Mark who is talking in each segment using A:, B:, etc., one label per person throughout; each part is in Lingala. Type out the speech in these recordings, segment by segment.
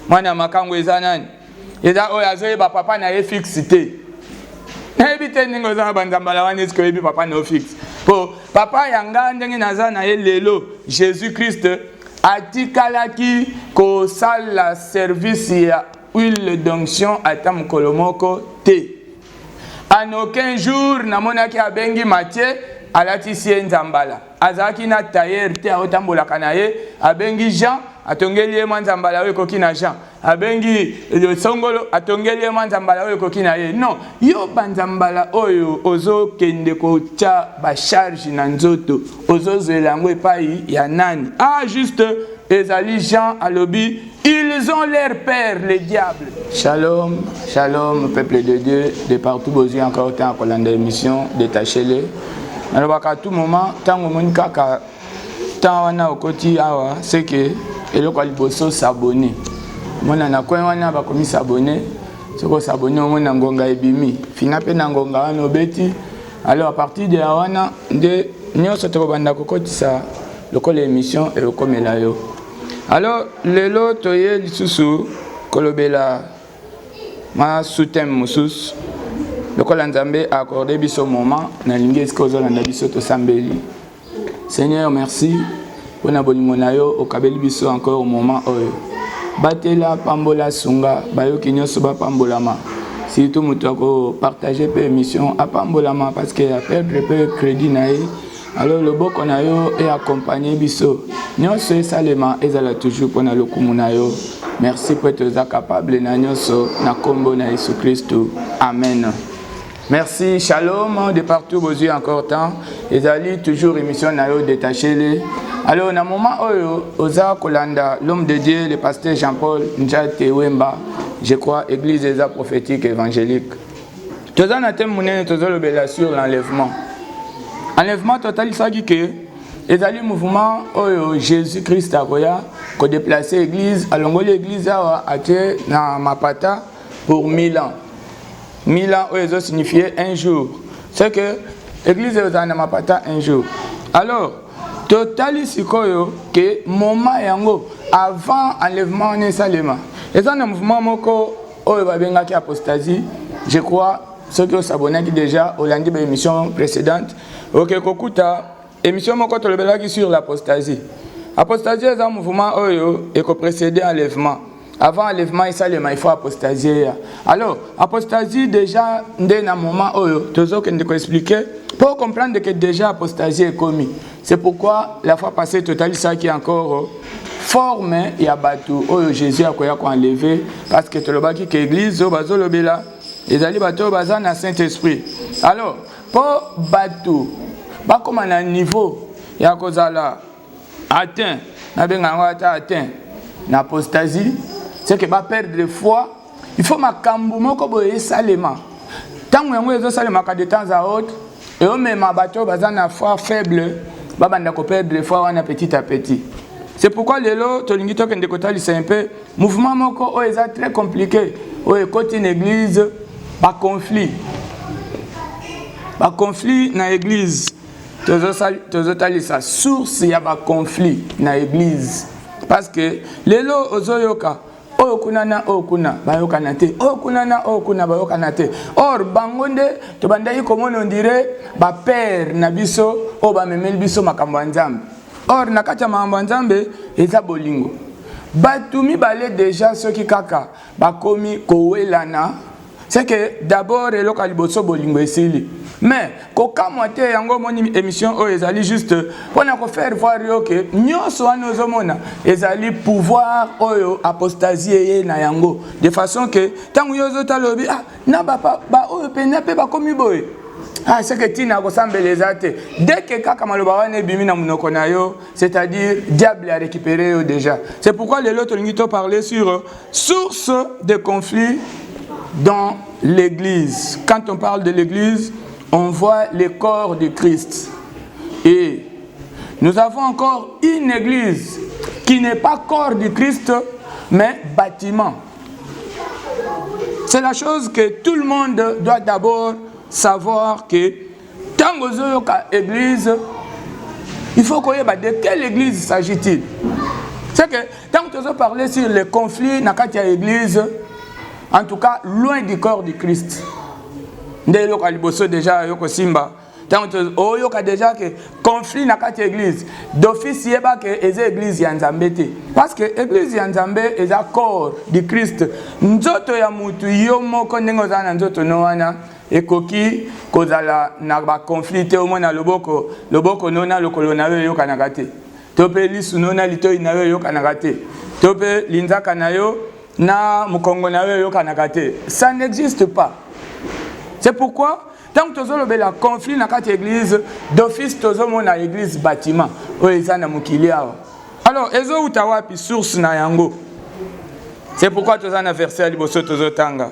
A: mwana makango eza nani eza oyo azoyeba papa na ye fixe te nayebi te ndenge oza na banzambala wana eske oyebi papa na yo fixe po papa yanga ndenge naza na ye lelo Jésus Christ atikalaki kosala service ya huile d'onction ata mokolo moko te. En aucun jour namonaki abengi Matthieu alatisi ye nzambala azalaki na tailleur te aotambolaka na ye abengi Jean atongeli ye mwa nzambala oyo ekoki na Jean abengi songolo atongeli ye mwa nzambala oyo ekoki na ye non yo banzambala oyo ozokende kotya bacharge na nzoto ozozwela yango epai ya nani juste ezali Jean alobi ils ont leur père les diables. Shalom, shalom peuple de Dieu de partout besoin encore temps pour l'émission détachez-les. Alors à tout moment tant que mon kaka tant wana okoti awa c'est que eloko liboso s'abonner. Mona na kwa wana ba komi s'abonner. Soko s'abonner au mona ngonga ebimi. Fina pe na ngonga wana obeti. Alors à partir de wana de nyoso to banda kokoti sa lokola émission et okomela yo. Alors lelo toye lisusu kolobela ma soutem musus lokola nzambe a accordé biso moment na lingi esko zolanda biso to sambeli. Seigneur merci pour na bolingo na yo okabeli biso encore au moment oyo batela pambola sunga bayoki nyoso ba pambolama surtout muto ko partager pe émission a pambolama parce que a perdre peu crédit na ye. Alors le boko na yo est accompagné biso nyonso esalema ezala toujours pona lokumu na yo. Merci pour être capable na nyonso na kombo na Jésus Christ. Amen. Merci, shalom de partout vos yeux encore temps. Ezali toujours émission na yo détachez-les. Alors na moment oyo oza kolanda l'homme de Dieu le pasteur Jean-Paul Njate Wemba, je crois église eza prophétique évangélique. Toza na thème munene tozolobela sur l'enlèvement. Enlèvement total saki que ezali mouvement oyo Jésus Christ akoya ko déplacer église alongoli église awa atie na mapata pour 1000 ans. 1000 ans oyo signifiait un jour. C'est que l'église est na mapata un jour. Alors total sikoyo que moment yango avant enlèvement ne salema. Et un mouvement moko oyo babengaki apostasie, je crois ceux qui s'abonnent déjà au lundi de l'émission précédente. OK, kokuta émission moko tolobelaki sur l'apostasie. Apostasie est un mouvement oyo et ko précédé enlèvement. Avant enlèvement il faut apostasier. Alors, apostasie déjà dès un moment oyo tozo que ndiko expliquer pour comprendre que déjà apostasie est commis. C'est pourquoi la fois passée total ça qui encore forme ya batu oyo Jésus akoya ko enlever parce que tolobaki que église o bazolobela ezali bato baza na Saint-Esprit. Alors, pour batu ba comme un niveau ya kozala atteint na benga atteint na apostasie, c'est que ba perdre de foi, il faut makambu moko boye salema. Tant yango ezo salema ka de temps à autre et o même bato baza na foi faible, ba banda ko perdre de foi wana petit à petit. C'est pourquoi lelo tolingi to kende kotali c'est un peu mouvement moko o eza très compliqué. O côté une église ba conflit. Ba conflit na église. Tozo tali sa source ya ba conflit na église. Parce que lelo ozoyoka okunana okuna bayokana te okunana okuna bayokana te or bangonde to bandai komona ondire ba père na biso o ba memeli biso makambo nzambe or nakata makambo nzambe eza bolingo batumi bale déjà ceux qui kaka bakomi kowelana c'est que d'abord eloka liboso bolingo esili mais koka moite yango moni émission o ezali juste pona ko faire voir yo que nyonso wana ozomona ezali pouvoir oyo apostasie na yango de façon que tango yozo talobi na ba oyo pena pe ba komi boye c'est que tina ko sambeleza te dès que kaka maloba wana bimi na munoko na yo c'est-à-dire diable a récupéré yo déjà. C'est pourquoi les autres lingito parler sur source de conflit dans l'église. Quand on parle de l'église, on voit le corps de Christ. Et nous avons encore une église qui n'est pas corps du Christ, mais bâtiment. C'est la chose que tout le monde doit d'abord savoir que tant que l'église, il faut qu'on ait de quelle église s'agit-il. C'est que tant que tu as parlé sur les conflits dans l'église, en tout cas loin du corps du Christ. Dès que déjà simba. Tant que déjà que conflit dans l'église, d'office il y a que les églises yanzambete. Parce que l'église yanzambe est un corps du Christ. Nzoto ya mutu yomo kondengo zana nzoto noana. Ekoki kozala na ba conflit te omona loboko nona lokolo na yo yokanaka te tope lisu nona litoi na yo yokanaka te tope linzaka na yo na mukongo na yo yokanaka te. Ça n'existe pas. C'est pourquoi tant que tozolobela conflit na kati église d'office tozomona église bâtiment oyo eza na mokili awa. Alors ezo utawapi source na yango. C'est pourquoi tozana verset ya liboso tozotanga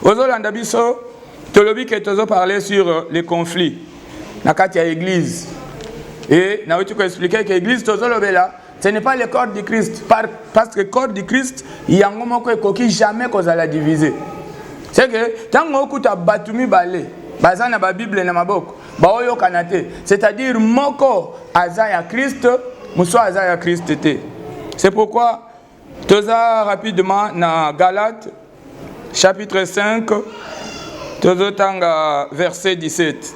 A: ozolanda biso tolobi que tu as parlé sur les conflits dans l'église. Et nous avons expliqué que l'église, ce n'est pas le corps du Christ. Parce que le corps du Christ, il y a un moment où il jamais qu'on la diviser. C'est que tant que tu as battu balé, bazan na ba Bible na maboko, ba oyo kanate. C'est-à-dire moko azaya Christ, muso azaya Christ té. C'est pourquoi tu as rapidement dans Galates chapitre 5 Tozotanga verset 17.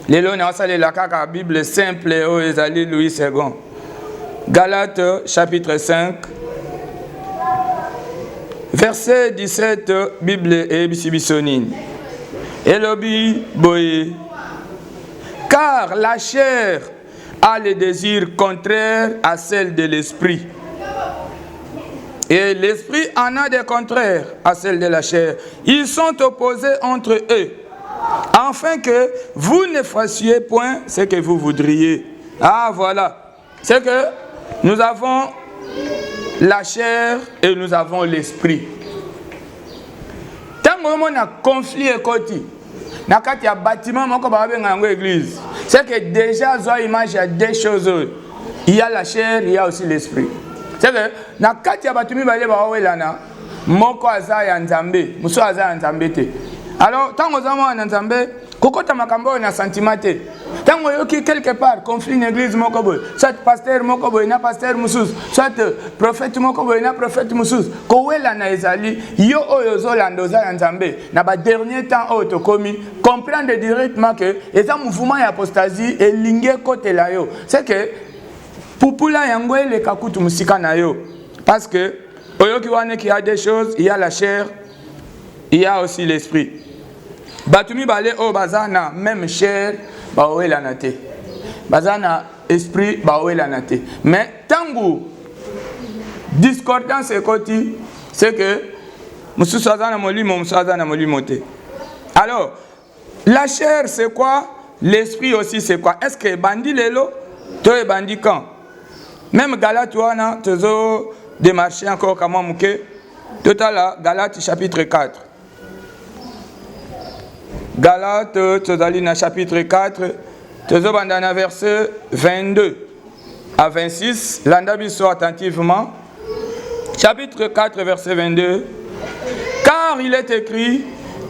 A: Lelo na osale la kaka Bible simple o ezali Louis II. Galates chapitre 5 verset 17 Bible et bisibisonine. Elobi boye. Car la chair a les désirs contraires à celles de l'esprit. Et l'esprit en a des contraires à celles de la chair. Ils sont opposés entre eux, afin que vous ne fassiez point ce que vous voudriez. Ah voilà. C'est que nous avons la chair et nous avons l'esprit. Tant que nous avons un conflit écotique, dans le bâtiment de l'église, c'est que déjà, il y a deux choses. Il y a la chair, il y a aussi l'esprit. C'est que na kati ya batumi bale ba welana moko aza ya nzambe muso aza ya nzambe te. Alors tango zama na nzambe kokota makambo na sentimate tango yoki quelque part conflit en église moko boy soit pasteur moko boy na pasteur musus soit prophète moko boy na prophète musus ko welana ezali yo oyo zolanda za ya nzambe na ba dernier temps oyo komi comprendre directement que eza mouvement ya apostasie et lingue côté la yo. C'est que Pupula yangwe le kakutu musika na yo. Parce que oyoki wane qui a des choses, il y a la chair, il y a aussi l'esprit. Batumi bale o bazana même chair ba oela nate. Bazana esprit ba oela nate. Mais tangu discordance ekoti, c'est que mususu azana molimo mususu azana molimo te. Alors, la chair c'est quoi? L'esprit aussi c'est quoi? Est-ce que bandi lelo to e bandi quand? Même Galates, tu as démarché encore comme Mouké. Total, Galates chapitre 4. Galates, tu as chapitre 4. Tu as verset 22 à 26. L'andabiso attentivement. Chapitre 4, verset 22. Car il est écrit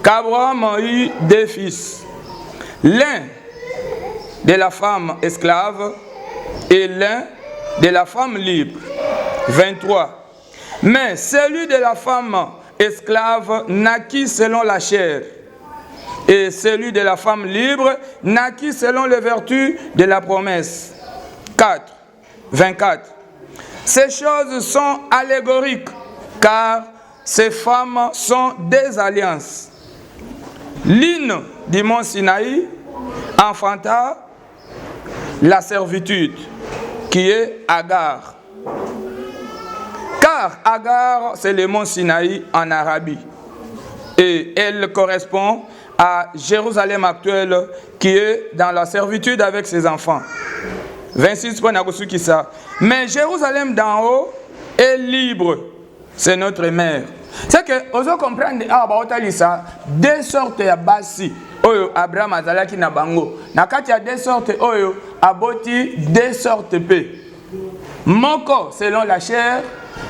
A: qu'Abraham a eu deux fils. L'un de la femme esclave et l'un de la femme libre. 23. Mais celui de la femme esclave naquit selon la chair, et celui de la femme libre naquit selon les vertus de la promesse. 4. 24. Ces choses sont allégoriques, car ces femmes sont des alliances. L'une du mont Sinaï enfanta la servitude, qui est Agar. Car Agar, c'est le mont Sinaï en Arabie. Et elle correspond à Jérusalem actuelle, qui est dans la servitude avec ses enfants. 26 points qui ça. Mais Jérusalem d'en haut est libre. C'est notre mère. C'est que, vous comprenez, deux sortes de basi. Oyo Abraham azalaki na bango. Na kati ya deux sortes oyo aboti deux sortes pe. Moko selon la chair,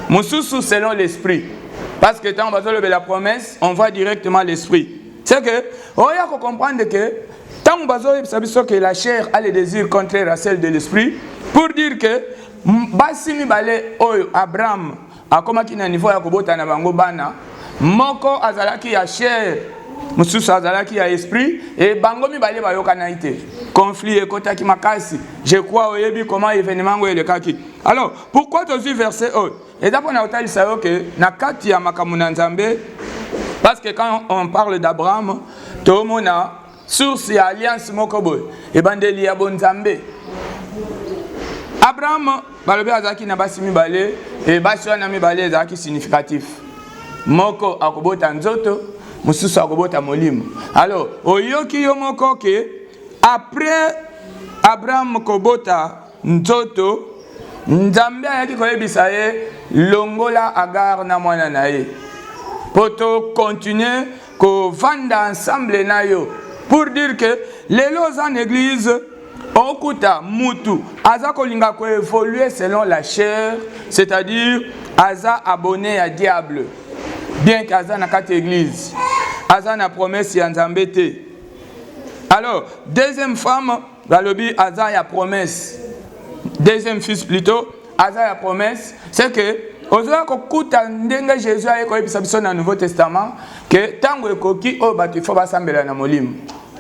A: mususu selon l'esprit. Parce que quand on va la promesse, on voit directement l'esprit. C'est que on y a qu'on comprendre que tant on va que la chair a les désirs contraires à celle de l'esprit, pour dire que basi mibale oyo Abraham akomaki na niveau ya kobota na bango bana, moko azalaki ya chair, mosusu azalaki ya esprit, et bango mibale bayokana ite. Conflit ekotaki makasi. Je crois oyebi comment événement ngo elekaki. Alors, pourquoi tu as verset oyo? Et d'abord na otalisa yo ke na kati ya makambo na Nzambe, parce que quand on parle d'Abraham, to mona source ya alliance moko boy, e bandeli ya bonzambe. Abraham balobi azaki na basi mibale, et basi wana mibale ezaki significatif. Moko akobota nzoto, mosusu akobota molimo. Alors, oyoki yo moko ke après Abraham kobota nzoto, Nzambe ayaki koyebisa ye longola Agar na mwana na ye. Poto continuer ko vanda ensemble na yo. Pour dire que les lois en église okuta mutu aza kolinga ko évoluer selon la chair, c'est-à-dire aza abonné à diable. Bien qu'aza na kati église, aza na promesse ya Nzambe te. Alors, deuxième femme, balobi aza ya promesse. Deuxième fils plutôt, aza ya promesse, c'est que ozoya kokuta ndenge Jésus aye koyebisa biso na Nouveau Testament que tango ekoki o batu il faut basambela na molimo.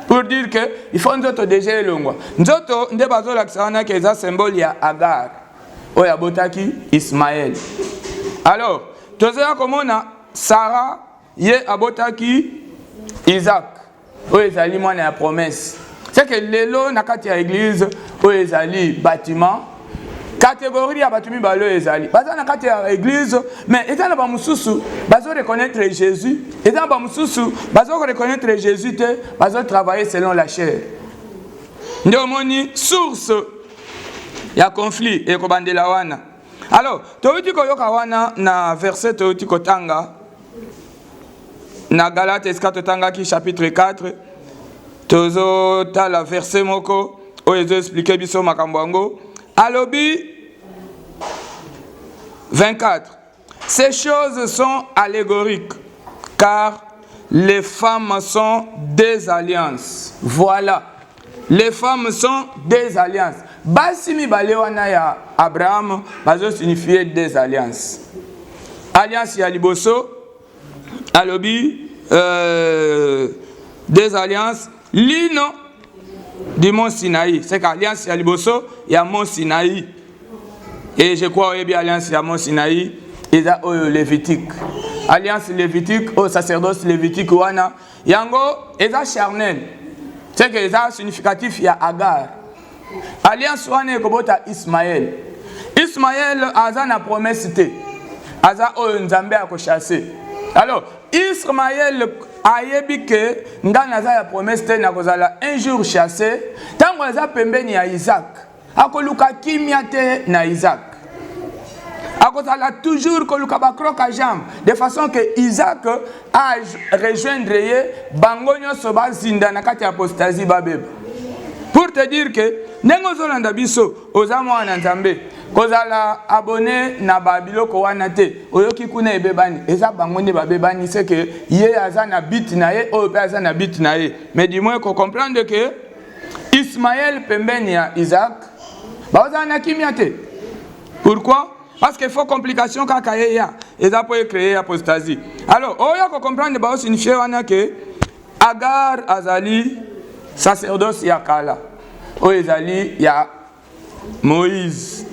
A: Pour dire que il faut nzoto déjà elongwa. Nzoto nde bazolakisa wana ke eza symbole ya Agar oyo abotaki Ismaël. Alors, tozoya komona Sarah ye abotaki Isaac oyo ezali mwana ya promesse. C'est que lelo na kati ya église oyo ezali bâtiment catégorie ya batumi balo ezali baza na kati ya église, mais étant ba mususu bazo reconnaître Jésus, étant ba mususu bazo reconnaître Jésus te bazo travailler selon la chair. Ndio moni source ya conflit e ko bandela wana. Alors toyuti ko yoka wana na verset toyuti ko tanga na Galates totanga ki chapitre 4 tozo tala verset moko oyo ezo expliquer biso makambo yango. Alobi 24. Ces choses sont allégoriques, car les femmes sont des alliances. Voilà. Les femmes sont des alliances. Basi mibale wana ya Abraham bazo signifier des alliances. Alliance ya liboso alobi des alliances lino du mont Sinaï. C'est qu'alliance ya liboso ya mont Sinaï. Et je crois qu'il y a alliance ya mont Sinaï et ya lévitique. Alliance lévitique au sacerdoce lévitique wana yango eza charnel. C'est que eza significatif ya Agar. Alliance wana ekobota Ismaël. Ismaël aza na promesse te. Aza oyo Nzambe akochasser. Alors Ismaël ayebi ke ngana aza ya promesse te na kozala un jour chassé, tango aza pembeni ya Isaac akoluka kimia te na Isaac, akozala toujours koluka bakroka jambe de façon que Isaac a rejoindre ye bango nyonso bazinda na kati ya apostasie babeba. Pour te dire que ndenge ozolanda biso oza mwana Nzambe kozala abonné na babiloko wana te oyoki kuna ebebani eza bango nde babebani, c'est que ye aza na bit na ye oyo pe aza na bit na ye. Mais du moins ko comprendre que Ismaël pembeni ya Isaac baoza na kimia te. Pourquoi? Parce qu'il faut complication kaka ye ya eza po créer apostasie. Alors oyo ko comprendre ba signifier wana que Agar azali sacerdoce ya kala oyo ezali ya Moïse.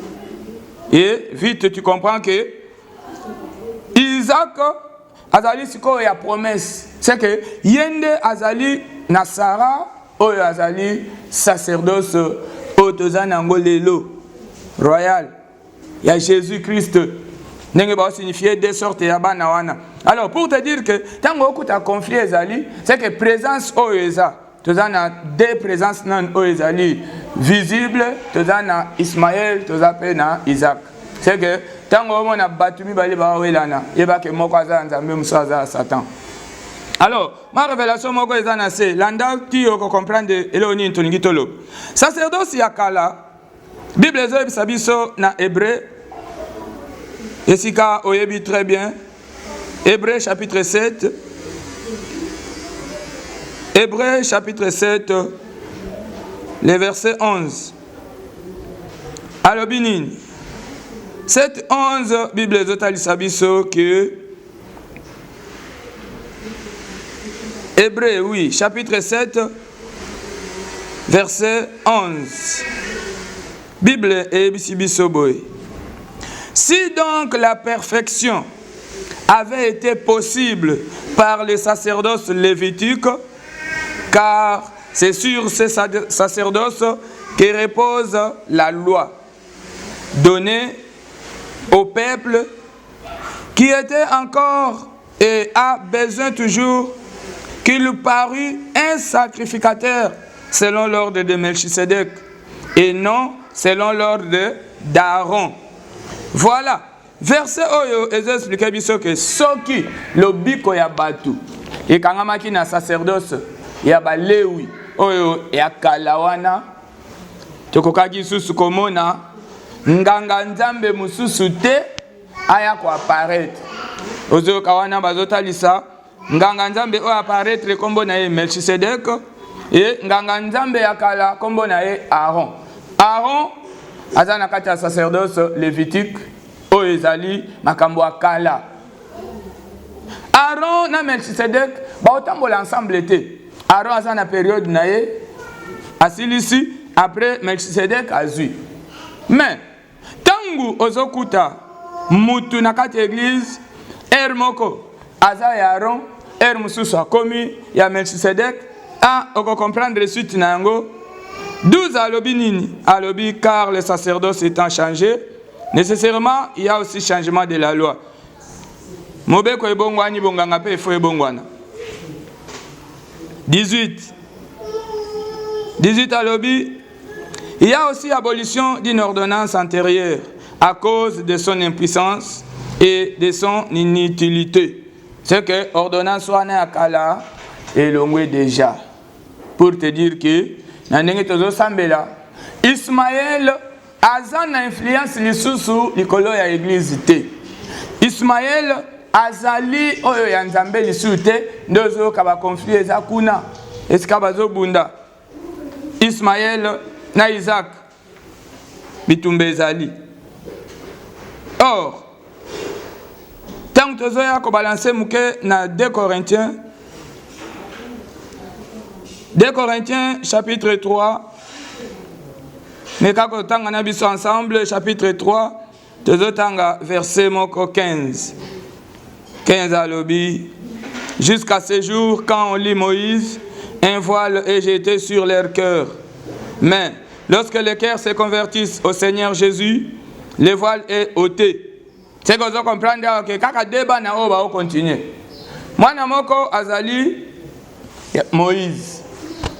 A: Et vite tu comprends que Isaac azali siko ya promesse, c'est que yende azali na Sarah oyo azali sacerdoce oyo tozana ngo lelo royal ya Jésus-Christ. Ndenge ba signifier deux sortes ya bana wana. Alors pour te dire que tango okuta conflit ezali, c'est que présence oyo eza tozana deux présences nan oyo ezali visible, tozana Ismaël, tozape na Isaac. C'est que tango mona batumi bali ba welana yeba ke moko aza Nzambe muso aza Satan. Alors ma révélation moko ezana c'est landa ti oko comprendre eloni ntoningi tolo sacerdoce ya kala Bible ezo ebisa biso na Hébreu esika oyebi très bien Hébreu chapitre 7. Hébreu chapitre 7, le verset 11. Alobinin. 7:11 Bible zotalisa biso que Hébreux, oui, chapitre 7, verset 11. Bible et biso boy. Si donc la perfection avait été possible par le sacerdoce lévitique, car c'est sur ce sacerdoce que repose la loi donnée au peuple qui était encore et a besoin toujours qu'il parût un sacrificateur selon l'ordre de Melchisedec et non selon l'ordre d'Aaron. Voilà. Verset oyo ezo expliquer biso que soki lobiko ya batu ekangamaki na sacerdoce ya balewi oyo ya kalawana tokokaki susu komona nganga nzambe mususu te aya ko apparaître ozo kawana bazotalisa nganga nzambe oyo apparaître kombo na ye Melchisedec et nganga nzambe ya kala kombo na ye Aaron. Aaron aza na kati ya sacerdoce lévitique oyo ezali makambo ya kala. Aaron na Melchisedec baotambola ensemble te. Aaron aza na période na ye asilisi après Melchisedec azwi. Mais tangu ozokuta mutu na kati église moko aza ya Aaron mususu akomi ya Melchisedec oko comprendre suite na yango 12 alobi nini alobi car le sacerdoce étant changé nécessairement il y a aussi changement de la loi. Mobeko ebongwani bonganga pe fo ebongwana. 18 alobi il y a aussi abolition d'une ordonnance antérieure à cause de son impuissance et de son inutilité. C'est que ordonnance wana akala elongwe déjà pour te dire que na ndenge tozo sambela Ismaël aza na influence lisusu likolo ya église te. Ismaël azali oyo ya nzambe lisusu te ndozo ka ba conflit eza kuna esika bazo bunda. Ismaël na Isaac bitumbe ezali. Or tant tozo ya ko balancer muke na 2 Corinthiens chapitre 3. Mais quand on tanga biso ensemble chapitre 3 tozo tanga verset moko 15 à l'obi jusqu'à ce jour quand on lit Moïse un voile est jeté sur leur cœur. Mais lorsque les cœurs se convertissent au Seigneur Jésus, le voile est ôté. C'est que vous comprenez que kaka débat na oba o continuer. Mwana moko azali Moïse.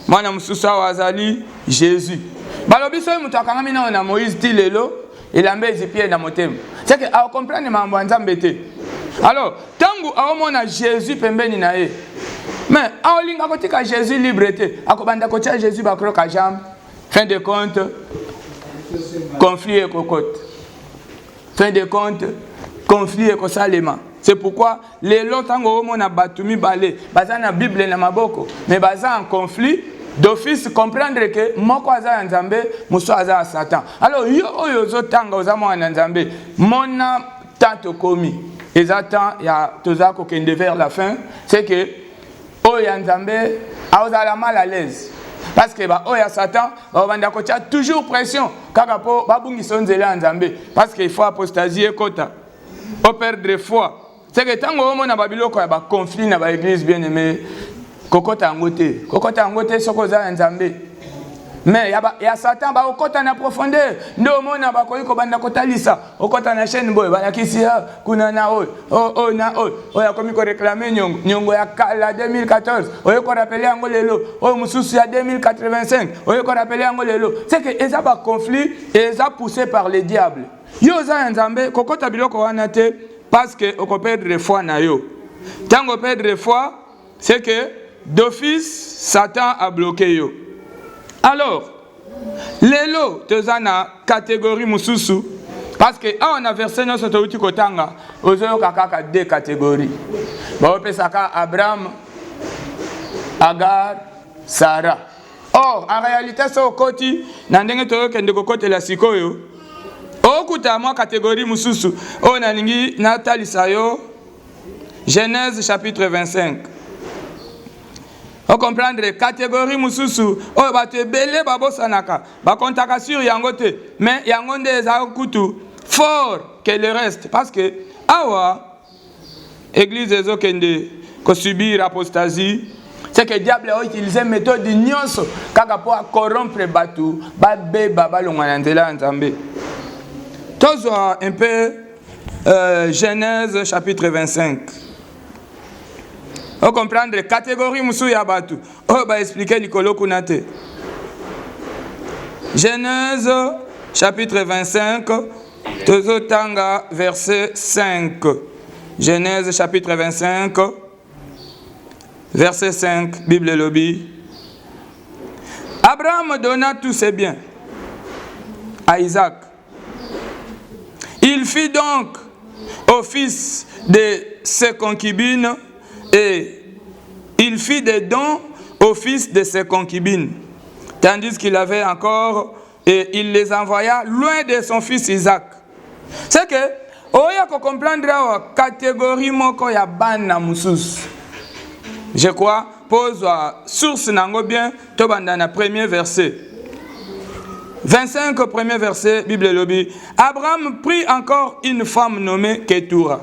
A: Mwana mususa azali Jésus. Balobi so mutu akangami na Moïse ti lelo elambe ezipie na motema. C'est que a comprendre mambo nzambe te. Alors, tangu aomona Jésus pembeni na ye. Mais aolinga kotika Jésus libre te. Akobanda kotia Jésus bakroka jambe. Fin de compte, conflit et cocotte. Fin de compte, conflit et kosalema. C'est pourquoi les lots tango omona batumi balé, baza na Bible na maboko, mais baza en conflit d'office comprendre que moko aza nzambe, muso aza Satan. Alors yo oyo zo tanga ozamo na nzambe, mona tanto komi. Exactement, il y a toza ko kende vers la fin, c'est que oyo nzambe aozala mal à l'aise. Parce que oya Satan banda ko tia toujours pression kaka po babungi sonzela nzambe parce qu'il faut apostasier kota au perdre foi. C'est que tango omona babiloko ya ba conflit na ba église bien-aimée kokota ngote sokoza nzambe. Mais ya Satan ba okota na profondeur ndo omona ba koyiko banda kotalisa okota na chaîne boy bana kisia kuna na oya komi ko réclamer nyongo ya kala 2014 oyo ko rappeler yango lelo oyo mususu ya 2085 oyo ko rappeler yango lelo. C'est que eza ba conflit eza poussé par le diable. Yo za nzambe kokota biloko wana te parce que oko perdre foi na yo. Tango perdre foi c'est que d'office Satan a bloqué yo. Alors, lelo tozana catégorie mususu parce que on a versé notre touti kotanga ozoyo kaka deux catégories. Ba opesaka Abraham, Agar, Sarah. Or, en réalité so koti na ndenge toyo kende kokotela sikoyo Okuta moi catégorie mususu. O nalingi Nathalie Sayo. Genèse chapitre 25. On comprendre catégorie mususu. O bate belé babo sanaka. Ba kontaka sur yangote. Mais yangonde eza kutu fort que le reste parce que awa église ezokende ko subir apostasie. C'est que le diable a utilisé une méthode de nyonso kaka po corrompre batu ba beba balongana nzela nzambe. Toujours un peu Genèse chapitre 25. On comprend les catégories musu ya batu. On va expliquer likolo kunate. Genèse chapitre 25, tozotanga verset 5. Genèse chapitre 25, verset 5, Bible lobby. Abraham donna tous ses biens à Isaac. Il fit donc office de ses concubines et il fit des dons au fils de ses concubines, tandis qu'il avait encore, et il les envoya loin de son fils Isaac. C'est que, oya ko comprendre la catégorie moko ya bana musus. Je crois, pose source nango bien, tobanda na premier verset. 25 premier verset, Bible lobby. Abraham prit encore une femme nommée Ketura.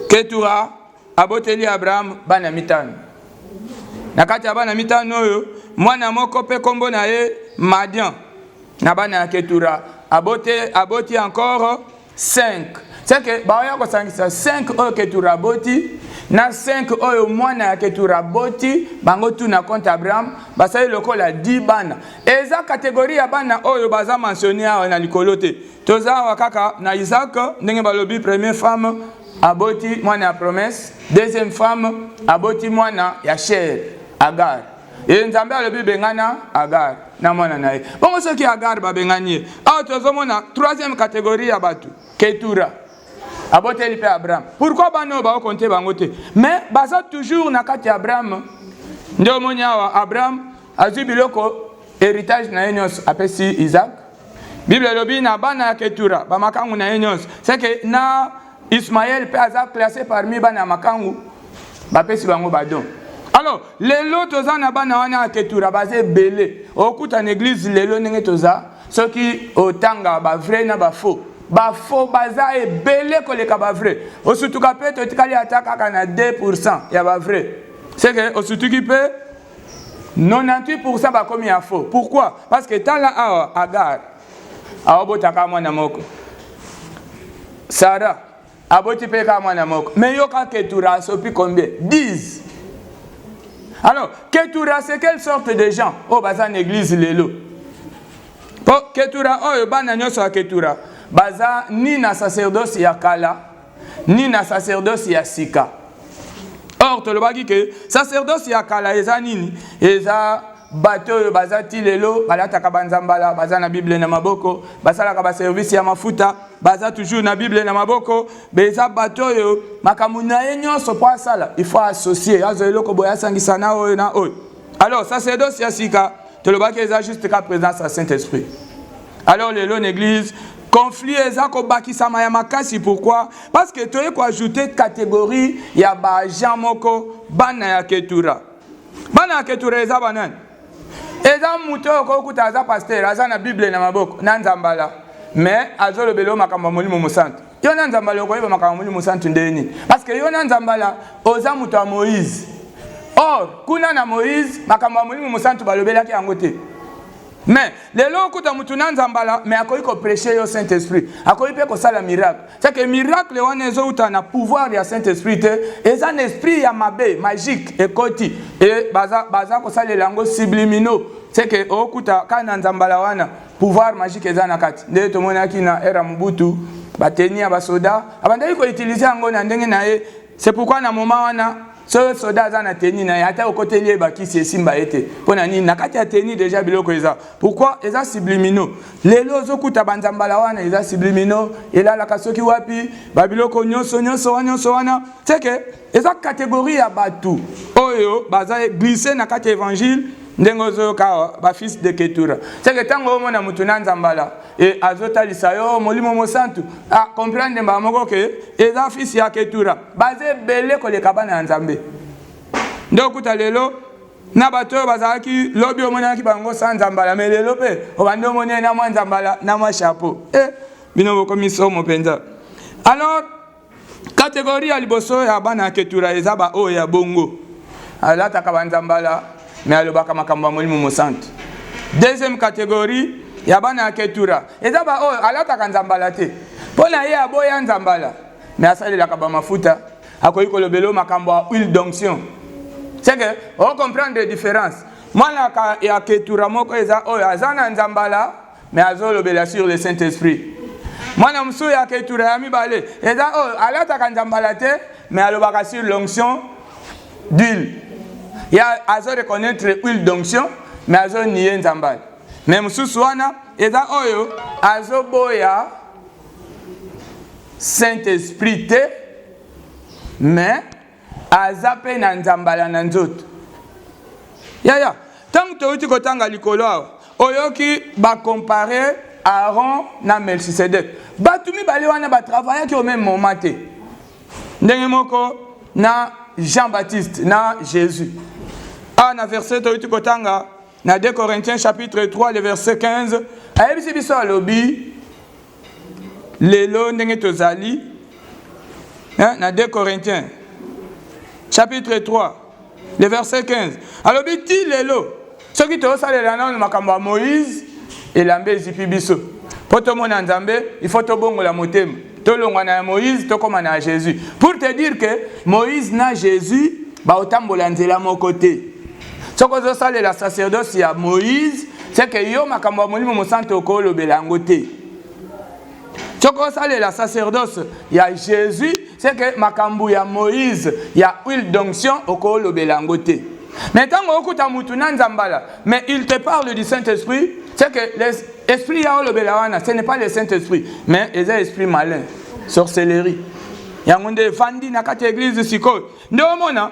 A: Ketura, aboteli Abraham bana mitano. Nakati ya bana mitano oyo, mwana moko pe kombo na ye Madian. Na bana Ketura, aboti encore 5. C'est que baoya ko sangisa 5 oyo Ketura aboti. Na 5 oyo mwana ya Ketura boti bango tu na compte Abraham basali lokola 10 bana eza catégorie ya bana oyo baza mentionné awa na likolo te toza wa kaka na Isaac ndenge balobi première femme aboti mwana ya promesse deuxième femme aboti mwana ya chair Agar et nzambe alobi bengana Agar na mwana na ye bongo soki Agar ba bengani awa tozomona troisième catégorie ya batu Ketura aboteli pe Abraham. Pourquoi bano ba compter bango te? Mais baza toujours na kati Abraham. Ndio moni awa Abraham azui biloko héritage na Enos apesi Isaac. Bible lobi na bana ya Ketura ba makangu na Enos. C'est que na Ismaël pe aza classé parmi bana makangu ba pesi bango badon. Alors, lelo toza na bana wana ya Ketura bazé belé. Okuta na église lelo ndenge toza soki otanga ba vrai na ba faux. Ba faux baza e belé koleka ba vrai. Osutuka pe to tikali ataka kana 2% ya ba vrai. C'est que osutuki pe 98% ba komi ya faux. Pourquoi? Parce que tala awa Agar awobotaka mwana moko. Sarah aboti pe ka mwana moko. Mais yo ka Ketura sopi combien? 10. Alors, Ketura c'est quelle sorte de gens? Oh baza en église lelo. Po Ketura oh bana nyoso ya Ketura. Baza ni na sacerdoce ya kala ni na sacerdoce ya sika. Or to lobaki ke sacerdoce ya kala eza nini? Eza bato baza tilelo balata ka banzambala baza na Bible na maboko basala ka ba service ya mafuta baza toujours na Bible na maboko beza bato yo makamuna nyonso po asala il faut associer azo eloko boya sangisa na oyo na oyo. Alors sacerdoce ya sika to lobaki eza juste ka présence à Saint-Esprit. Alors lelo l'église conflit ezako bakisama ya makasi pourquoi? Parce que tu as ajouté catégorie ya ba Jean moko bana ya Ketura. Bana ya Ketura eza banani? Eza muto ko kuta aza pasteur aza na Bible na maboko na nzambala mais azolo belo makambo molimo musantu. Yo na nzambala ko yeba makambo molimo musantu ndeni parce que yo na nzambala oza muto ya Moïse. Or kuna na Moïse makambo molimo musantu balobelaki yango te. Mais les lois que tu as nzambala mais akoyi ko prêcher au Saint-Esprit akoyi pe ko sala miracle c'est que miracle wana ezo na pouvoir ya Saint-Esprit et un esprit ya mabe magique et koti et baza ko sala lango subliminaux c'est que okuta kana nzambala wana pouvoir magique eza na kati nde to mona ki na era Mobutu bateni ya basoda abandaki ko utiliser yango na ndenge na ye c'est pourquoi na moment wana ce soldat a tenu na yata au côté lié baki c'est simba été pona ni nakati a tenu déjà biloko eza pourquoi eza subliminaux les lozo kuta banzambala wana eza subliminaux et là la kasoki wapi babiloko nyonso wana c'est que eza catégorie ya batu oyo baza glisser nakati évangile Ndengozo kawa ba fils de Ketura. C'est que tango omona mutu na nzambala et azota lisayo molimo mosantu a comprendre ba moko ke eza fils ya Ketura. Baze belé ko le kabana nzambe. Ndokuta lelo na bato bazaki lobi omona ki bango sa nzambala mais lelo pe obande omona na mwa nzambala na mwa chapeau. Bino boko miso mo penza. Alors catégorie ya liboso ya bana Ketura eza ba o ya bongo. Alata kabanzambala mais alobaka makambo molimo mosantu. Deuxième catégorie ya bana Ketura eza ba o alata kanzambala te. Pona ye aboya nzambala mais asalela ka ba mafuta akoyi kolobelo makambo huile d'onction. C'est que on comprend les différences. Moi la ya Ketura moko eza o azana nzambala mais azolobela sur le Saint-Esprit. Moi na msu ya Ketura ya mibale eza o alata kanzambala te mais alobaka sur l'onction d'huile. Il y a azo reconnaître huile d'onction, mais azo nié nzambala. Même sous-souana, eza oyo, azo boya Saint-Esprit te, mais azape na nzambala na nzoto. Ya. Tant que tu kotanga likolo, oyo ki ba comparer Aaron na Melchisedec. Batumi bale wana ba travailler ki au même moment te. Ndenge moko na Jean-Baptiste na Jésus. Na verset to kotanga na 2 Corinthiens chapitre 3 le verset 15 ayebisi biso alobi lelo ndenge tozali na 2 Corinthiens chapitre 3 le verset 15 alobi ti lelo soki tosalela na makambo ya Moïse elambe ezipi biso po tomona nzambe il faut tobongola motema tolongwa na Moïse tokoma na Jésus pour te dire que Moïse na Jésus ba otambola nzela moko te. Ce que ça la sacerdoce ya Moïse, c'est que yo makambo molimo mosantu okolo belangote. Ce que ça la sacerdoce ya Jésus, c'est que makambo ya Moïse, ya huile d'onction okolo belangote. Maintenant okuta mutu na nzambala, mais il te parle du Saint-Esprit, c'est que l'esprit ya olo belawana, ce n'est pas le Saint-Esprit, mais les esprits malins, sorcellerie. Yangonde fandi na kati église siko. Ndo mona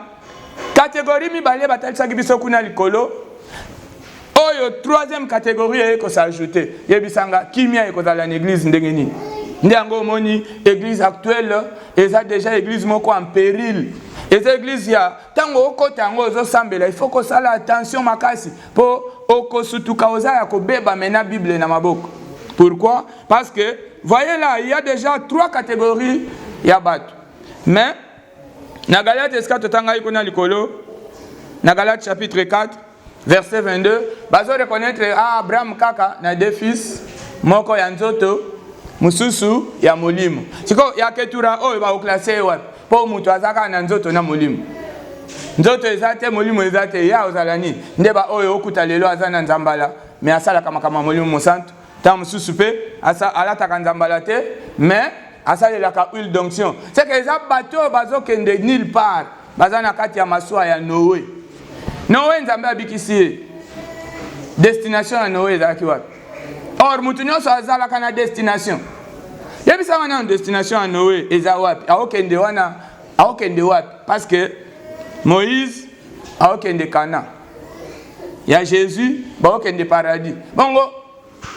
A: catégorie mibale batalisa biso kuna likolo. Oyo troisième catégorie eko s'ajouter. Yebisanga kimia eko dans l'église ndenge nini. Ndiango moni église actuelle eza déjà église moko en péril. Eza église ya tango okota ngo zo sambela il faut que ça la attention makasi po okosutuka oza ya kobeba mena Bible na maboko. Pourquoi? Parce que voyez là, il y a déjà 3 catégories ya bato. Mais na Galate eska totanga ikona likolo na Galate chapitre 4 verset 22 bazo reconnaître Abraham kaka na 2 fils moko ya nzoto mususu ya molimo siko ya Ketura oyo ba oclasser wapi po mutu azaka na nzoto na molimo nzoto ezate molimo ezate ya ozalani ndeba oyo okuta lelo azana nzambala mais asala kama molimo mosantu ta mususu pe asa alata kanzambala te mais asale la huile d'onction. C'est que les bateaux bazo kende nulle part. Bazana kati ya maswa ya Noé. Noé nzambe abikisi. Destination ya Noé zaki wapi? Or mutu nyonso azala kana destination. Yebisa wana destination ya Noé eza wapi? Aokende wana aokende wapi? Parce que Moïse aokende Cana. Ya Jésus baokende paradis. Bongo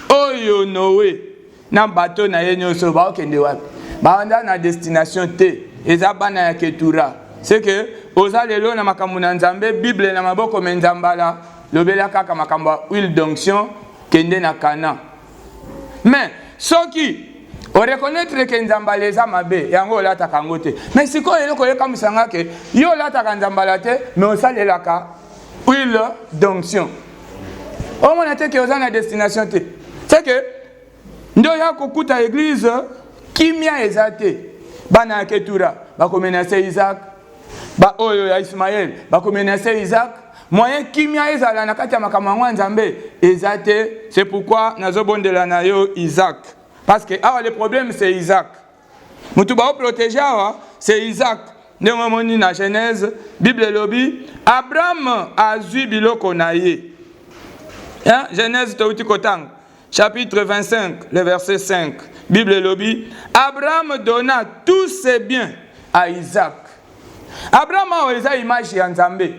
A: oyo Noé na bateau na ye nyonso baokende wapi? Banda na destination te eza bana ya Ketura. C'est que oza lelo na makambo na nzambe Bible na maboko menzambala lobela kaka makambo huile d'onction kende na Cana. Mais soki o reconnaître que nzambala eza mabe yango lata kango te. Mais siko eloko yeka musanga ke yo lata kanzambala te mais osalela ka huile d'onction. O mona te ke oza na destination te. C'est que ndo ya kokuta église kimia ezate bana Ketura bakomenase Isaac ba oyo ya Ismaël bakomenase Isaac moyen kimia ezala na kati ya makambo nzambe ezate. C'est pourquoi nazobondela na yo Isaac parce que le problème c'est Isaac mutu ba protéger c'est Isaac. Ndenge moni na Genèse Bible lobi Abraham azwi biloko na ye. Genèse touti kotang chapitre 25, le verset 5. Bible lobby. Abraham donna tous ses biens à Isaac. Abraham a une image de Nzambe.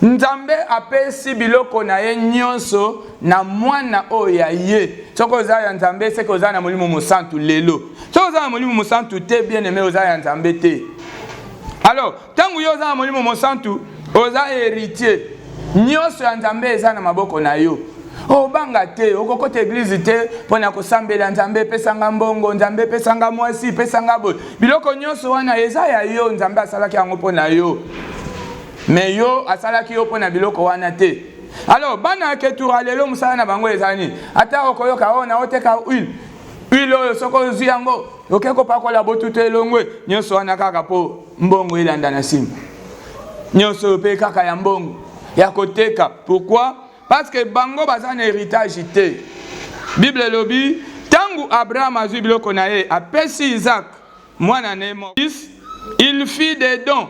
A: Nzambe apesi biloko na ye nyonso na mwana oyo ya ye. Soko oza ya Nzambe c'est que oza na molimo mosantu lelo. Soko oza na molimo mosantu te bien aimé oza ya Nzambe te. Alors, tangu yo oza na molimo mosantu, oza héritier. Nyonso ya Nzambe eza na maboko na yo. Obanga te, okokota église te pona kosambela Nzambe pesanga mbongo, Nzambe pesanga mwasi, pesanga boy. Biloko nyonso wana eza ya yo, Nzambe asalaki yango pona yo. Mais yo asalaki yo pona biloko wana te. Alors bana ketura lelo musala na bango ezani. Ata okoyoka ona oteka huile. Huile oyo soko ozi yango, okeko pakola botuto elongwe, nyonso wana kaka po mbongo elanda na simu. Nyonso pe kaka ya mbongo ya koteka. Pourquoi? Parce que bango baza na héritage te. Bible lobi tangu Abraham azwi biloko na ye apesi Isaac mwana ne mo. Il fit des dons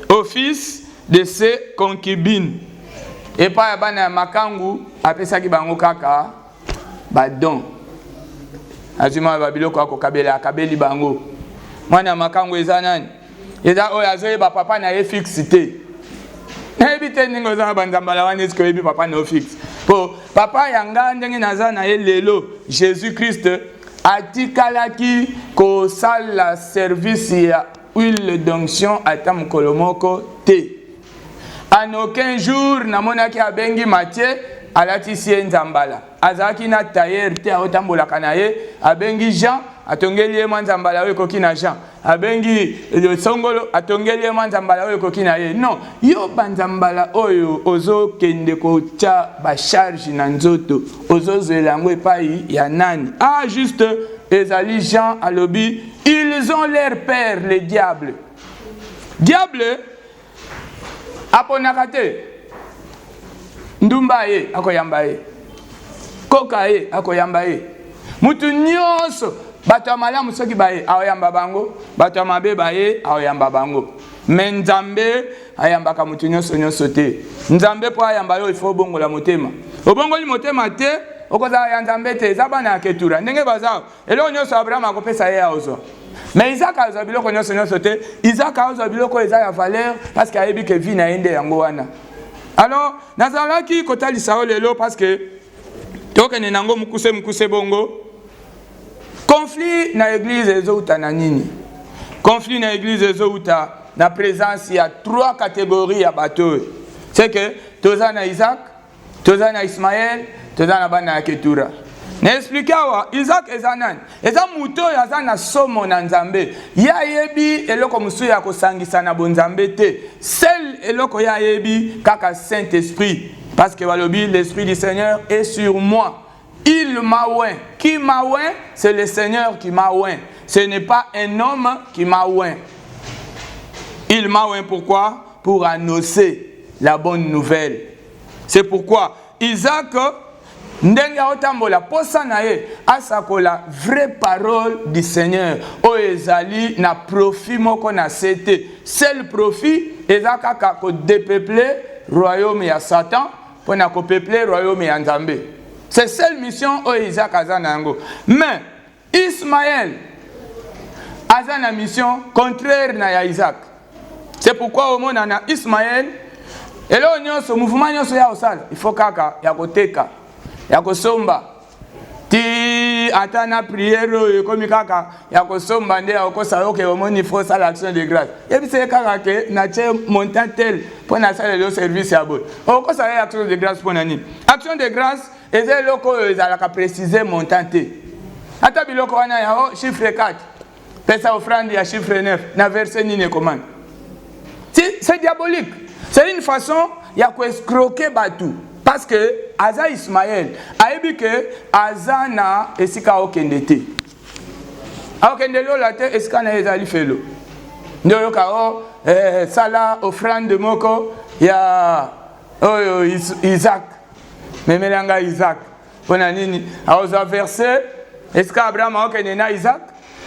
A: au fils de ses concubines. Et pas bana makangu apesaki bango kaka ba don. Azima ba biloko akokabela akabeli bango. Mwana makangu eza nani? Eza oyo azoyeba papa na ye fixe te. Ebite ningo za banzambala wana esko ebi papa na fixe. Po papa yanga ndenge naza na ye lelo Jésus Christ atikalaki ko sala service ya huile d'onction ata mokolo moko te. En aucun jour namonaki abengi Matthieu alatisi ye nzambala. Azaki na tailleur te aotambolaka na ye abengi Jean atongeli ye nzambala oyo ekoki na Jean. Abengi songolo atongeli ye nzambala oyo ekoki na ye. Non, yo banzambala oyo ozo kende kotia ba charge na nzoto ozozela yango epai ya nani? Ah juste ezali Jean alobi ils ont leur père le diable. Diable aponaka te. Ndumba ye akoyamba ye. Koka ye akoyamba ye. Mutu nyonso bato malamu soki baye aoyamba bango, bato mabe baye aoyamba bango. Mais Nzambe ayambaka mutu nyonso te. Nzambe po ayamba yo il faut bongola motema. Obongoli motema te okoza ya Nzambe te zabana aketura. Ndenge bazao elo nyonso Abraham akopesa ye aozo. Mais Isaac a biloko nyonso te. Isaac a biloko eza ya valeur parce que ayebi que vie na ende yango wana. Alors nazalaki kotalisa lelo parce que tokene nango mukuse bongo. Conflit na église ezouta na nini? Conflit na église ezouta na présence ya trois catégories ya bateau. C'est que toza na Isaac, toza na Ismaël, toza na bana ya Ketura. Na expliquer wa Isaac ezanan. Eza muto yaza na somo na Nzambe. Ya yebi eloko musu ya kosangisa na bonzambe te. Seul eloko ya yebi kaka Saint-Esprit parce que walobi l'esprit du Seigneur est sur moi. Il m'a oint. Qui m'a oint? C'est le Seigneur qui m'a oint. Ce n'est pas un homme qui m'a oint. Il m'a oint pourquoi? Pour annoncer la bonne nouvelle. C'est pourquoi Isaac ndenge otambola posa na ye asakola vraie parole du Seigneur o ezali na profit moko na sete. Seul profit ezaka ka ko dépeupler royaume ya Satan pour na ko peupler royaume ya Nzambe. C'est seule mission o Isaac azanango. Mais Ismaël a une mission contraire na ya Isaac. C'est pourquoi au monde na Ismaël et là on mouvement nyonso ya osala il faut kaka ya koteka ya kosomba ti atana prière comme kaka ya kosomba nde akosa yoke omoni faut ça l'action de grâce et puis c'est kaka que na che montant tel pour na salle le service ya bon okosa ya action de grâce pour nani action de grâce ezali loko ezalaka préciser montant te ata biloko wana ya chiffre 4 pesa offrande ya chiffre 9 na verset nini commande c'est diabolique. C'est une façon ya ko escroquer batu parce que Aza Ismaël a dit que Aza na esika okende te. Okende lo la te esika na ezali felo. Ndoyo ka sala offrande moko ya Isaac. Memelanga Isaac. Pona nini? Aoza verset esika Abraham okende na Isaac.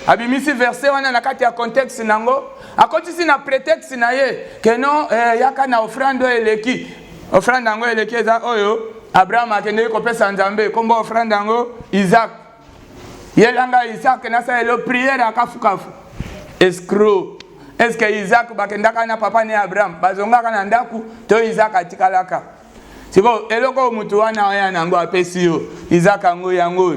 A: Abimisi verset wana na kati ya contexte nango. Akotisi na prétexte na ye que non yaka na offrande eleki offrande ngo eleki eza oyo Abraham akende ko pesa Nzambe kombo offrande ngo Isaac yelanga Isaac na sa elo prière akafukafu escroc Est-ce que Isaac bakendaka na papa ne Abraham bazongaka na ndaku to Isaac atikalaka? Siko eloko mutu wana oya nango apesi yo Isaac ango yango.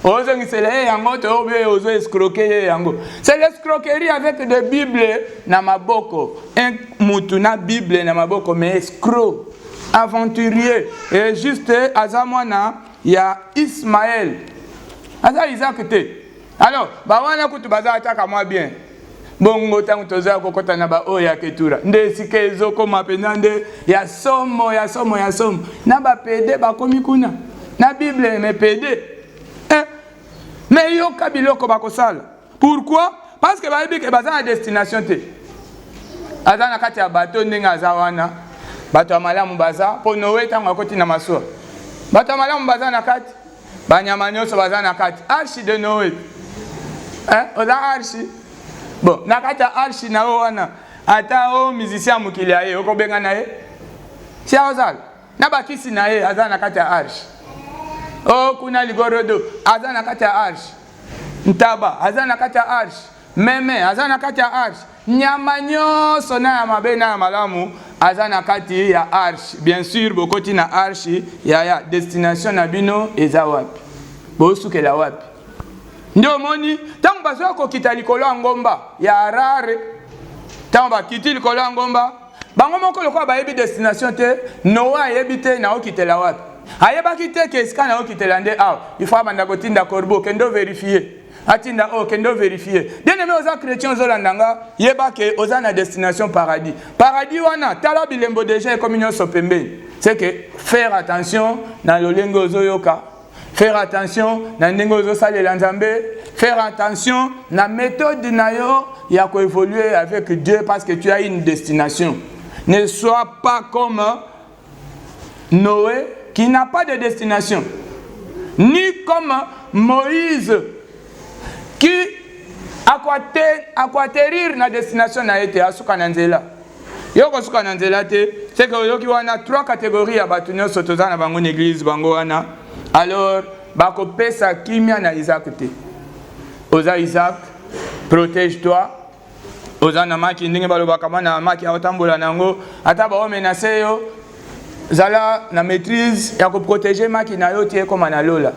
A: Ozo ngisele yango to obe ozo escroquer yango. C'est l'escroquerie avec des bibles na maboko. Un mutu na bible na maboko mais escroc, aventurier. Et juste azamwana ya Ismaël. Aza Isaac te. Alors, ba wana kutu baza ataka moi bien. Bongo tangu toza kokota na ba oya ketura. Nde sike ezoko mapenda nde ya somo. Na ba pede ba komi kuna. Na Bible me pede. Mais yo kabiloko ba kosala. Pourquoi? Parce que ba yebi ke baza na destination te. Aza na kati ya bato ndenge aza wana. Bato amalamu baza po Noé tangu akoti na masuwa. Bato amalamu baza na kati. Banyama nyonso baza na kati. Arche de Noé. Oza arche. Bon, nakata archi na wana ata o musicien mukili aye okobenga na ye. Si azal na bakisi na ye aza nakata archi. O kuna ligorodo aza nakata archi. Ntaba aza nakata archi. Meme aza nakata archi. Nyama nyonso na ya mabe na ya malamu aza nakati ya archi. Bien sûr bokoti na archi ya destination na bino eza wapi. Bosukela wapi. Ndio moni tangu bazo ko kita likolo ngomba ya Harare tangu ba kiti likolo ngomba bango moko lokwa ba yebi destination te Noah yebite na okitela wapi ayeba kite ke ska na okitela nde il faut abanda kotinda corbeau kendo vérifier atinda kendo vérifier bien aimé oza chrétien ozolandanga yeba ke oza na destination paradis wana tala bilembo déjà comme nyonso pembeni c'est que faire attention na lolenge ozoyoka. Faire attention na ndenge ozosalela Nzambe, faire attention na méthode na yo ya ko évoluer avec Dieu parce que tu as une destination. Ne sois pas comme Noé qui n'a pas de destination, ni comme Moïse qui aquatérir na destination na été asuka na nzela. Yo ko suka na nzela te, c'est que yo ki wana trois catégories ya batu nyonso toza na bango église bango wana. Alors, bako pesa kimia na Isaac te. Oza Isaac, protège-toi. Oza na maki ndenge balobaka na maki aotambola nango, ata ba menacer yo. Zala na maîtrise ya ko protéger maki na yo tie comme na lola.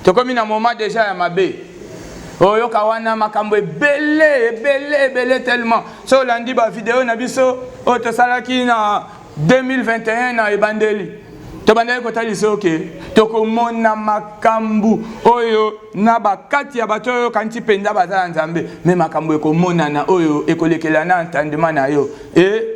A: To komi na moment déjà ya mabe. Oyo kawana makambo belé tellement. So landi ba vidéo na biso o to salaki na 2021 na ebandeli. Tobandeli kotali soke tokomona makambu oyo na bakati ya bato oyo kanti penda bazala Nzambe mais makambu ekomona na oyo ekolekela na entendement na yo et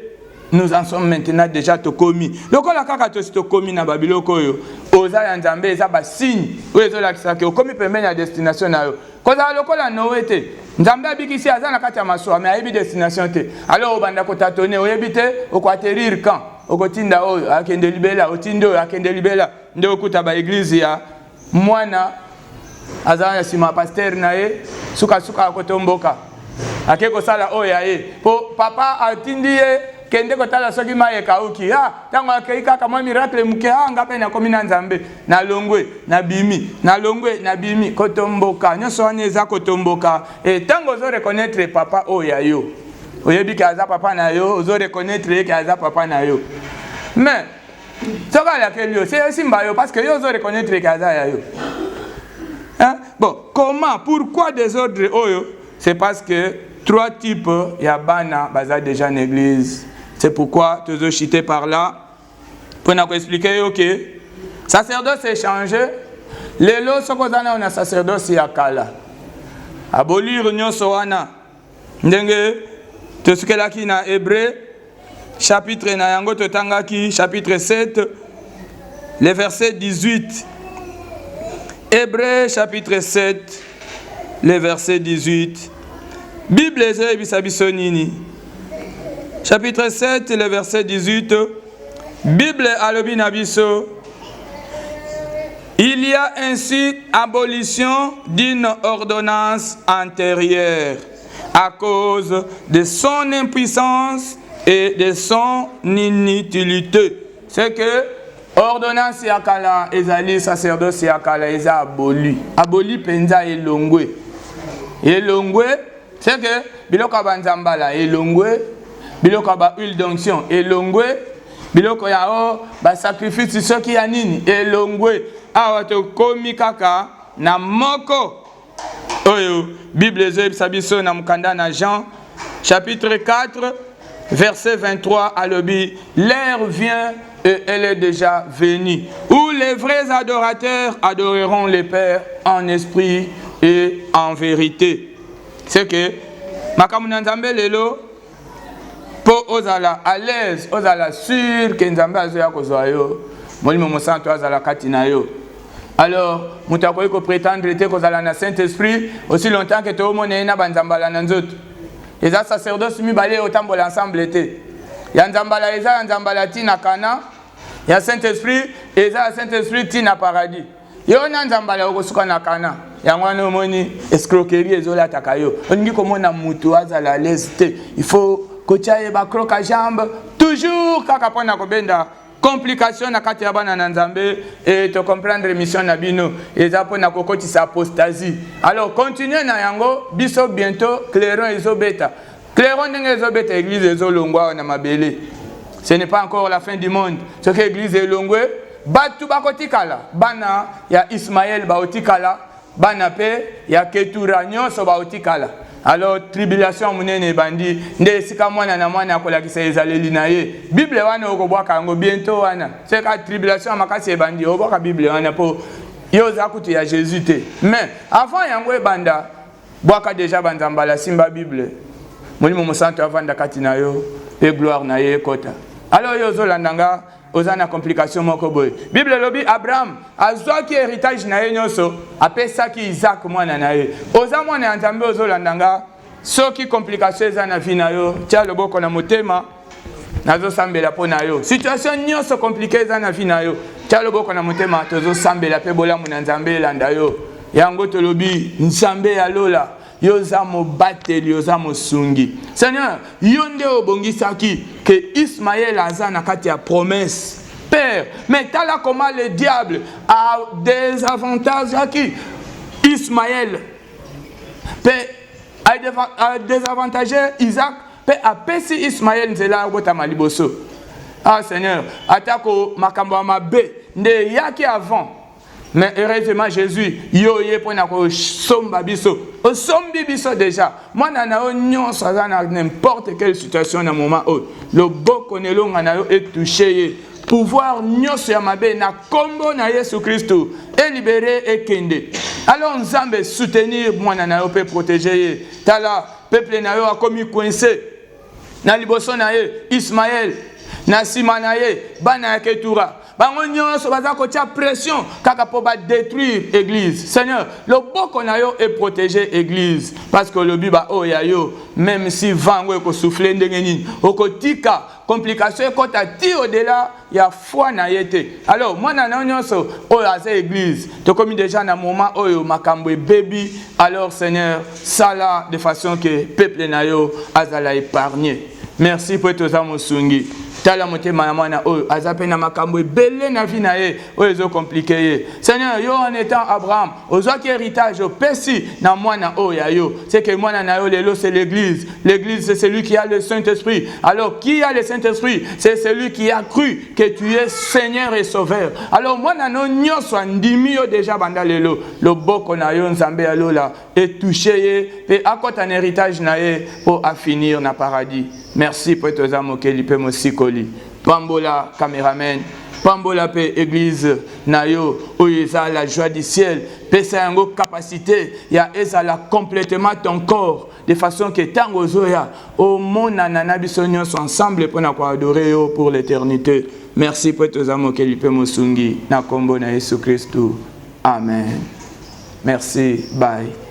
A: nous en sommes maintenant déjà tokomi lokola kaka tokomi na babiloko oyo oza ya Nzambe eza ba signe oyo ezolakisa ke okomi pembeni ya destination na yo koza lokola Noé te Nzambe abikisi aza na kati ya masuwa mais ayebi destination te alors obanda kotatone oyebi te okwaterir quand okotinda oyo akende libela otindo akende libela ndio okuta ba église ya mwana azana sima pasteur na ye suka akotomboka akeko sala oyo ye po papa atindi ye kende kotala soki maye kauki tango akeika kama miracle muke ngape na komina Nzambe na longwe na bimi kotomboka nyonso wana eza kotomboka et tango zo reconnaître papa oyo yo oyebi ke aza papa na yo ozo reconnaître ke aza papa na yo mais soka la kelio c'est simba yo parce que yo ozo reconnaître ke aza ya yo bon comment pourquoi désordre oyo c'est parce que trois types ya bana baza déjà en église c'est pourquoi tu os chité par là pour nous expliquer OK sacerdoce est changé lelo sokozana on a sacerdoce ya kala abolir nyonso wana ndenge tosukelaki na Hébreu chapitre na yango totangaki chapitre 7 le verset 18 Hébreu chapitre 7 le verset 18 Bible ezebisa biso nini chapitre 7 le verset 18 Bible alobi na biso il y a ainsi abolition d'une ordonnance antérieure à cause de son impuissance et de son inutilité. C'est que ordonnance ya kala ezali sacerdoce ya kala eza aboli penza elongwe c'est que biloko banzambala elongwe, biloko ba huile d'onction elongwe, biloko yao ba sacrifice soki ya nini elongwe. Awa to komi kaka na moko oyo Bible ezebisa biso na mukanda na Jean chapitre 4 verset 23 à l'obi, l'heure vient et elle est déjà venue où les vrais adorateurs adoreront le Père en esprit et en vérité. C'est que makamuna nzambe lelo po ozala à l'aise, ozala sûr que nzambe azoya kozwa yo, molimo mosanto azala kati na yo. Alors, mutakoyi ko prétendre te kozala na Saint-Esprit aussi longtemps que to mona na banzambala na nzoto. Eza sacerdoce mibale otambola ensemble te. Ya nzambala eza nzambala tina kana, ya Saint-Esprit eza Saint-Esprit tina paradis. Yo na nzambala okosuka na kana. Yango wana omoni escroquerie ezola takayo. Oningi komona mutu azala l'aise te. Il faut kotia ba croque à jambe toujours kaka pona kobenda complication na kati ya bana na nzambe et te comprendre mission na bino eza pona kokotisa apostasie. Alors continuez na yango biso bientôt clairon ezobeta. Clairon ndenge ezobeta église ezolongwa na mabele. Ce n'est pas encore la fin du monde. Ce que église elongwe batu bakotikala bana ya Ismaël baotikala bana pe ya Ketura nyonso baotikala. Alors tribulation munene bandi nde sika mwana na mwana akolakisa ezaleli na ye. Bible wana okobwaka yango bientôt wana. C'est ka tribulation makasi bandi obwaka Bible wana po yo za kutu ya Jésus te. Mais avant yango ebanda bwaka déjà banzambala simba Bible. Molimo mosanto avanda kati na yo pe gloire na ye kota. Alors yo zolandanga ozana complication moko boy. Bible lobi Abraham azwa ki héritage na ye nyonso apesa ki Isaac mwana na ye. Oza mwana nzambe ozolandanga soki complication eza na vie na yo tia loboko na motema nazo sambela po na yo. Situation nyonso compliquée eza na vie na yo tia loboko na motema tozo sambela pe bolamu na nzambe landa yo. Yango to lobi nzambe ya lola yoza mobateli yoza mosungi. Seigneur, yonde obongisaki que Ismaël aza na kati ya promesse. Père, mais tala comment le diable a des avantages qui Ismaël a désavantagé Isaac pe apesi Ismaël nzela gota maliboso. Ah Seigneur, atako makambo mabe nde yaki avant. Mais heureusement Jésus yoye pona ko somba biso. O sombi biso déjà. Moi na o nyonso za na n'importe quelle situation na moment o. Le boko nelonga na yo est touché. Pouvoir nyonso ya mabe na kombo na Yesu Christo et libérer et kende. Alors nzambe soutenir moi na yo peut protéger. Tala peuple na yo a commis coincé. Na liboso na ye Ismaël na sima na ye bana ya Ketura. Bango nyonso baza kotia pression kaka po ba détruire église. Seigneur, le boko na yo est protégé église parce que le biba o ya yo même si vango ko souffler ndenge nini okotika complication ko tati au-delà ya foi na yete. Alors moi na nyonso o ya za église to komi déjà na moment oyo makambo baby. Alors Seigneur, sala de façon que peuple na yo azala épargné. Merci pour tous amours sungi. Tala motema ya mwana oyo azape na makambo ebele na vie na ye oyo ezo compliqué. Seigneur, yo en étant Abraham ozwa ki héritage opesi na mwana oyo ya yo. C'est que mwana na yo lelo c'est l'église. L'église c'est celui qui a le Saint-Esprit. Alors qui a le Saint-Esprit? C'est celui qui a cru que tu es Seigneur et Sauveur. Alors mwana no nyonso andimi yo déjà banda lelo. Le boko na yo nzambe ya lola est touché pe akota un héritage na ye pour finir na paradis. Merci pour tes amours que lipe mosikoli. Pambola caméraman, pambola pe église nayo oyeza la joie du ciel, pesa yango capacité ya ezala complètement ton corps de façon que tango zoya au mona na biso nyonso ensemble pour na adorer yo pour l'éternité. Merci pour tes amours que lipe mosungi na kombo na Yesu Christ. Amen. Merci. Bye.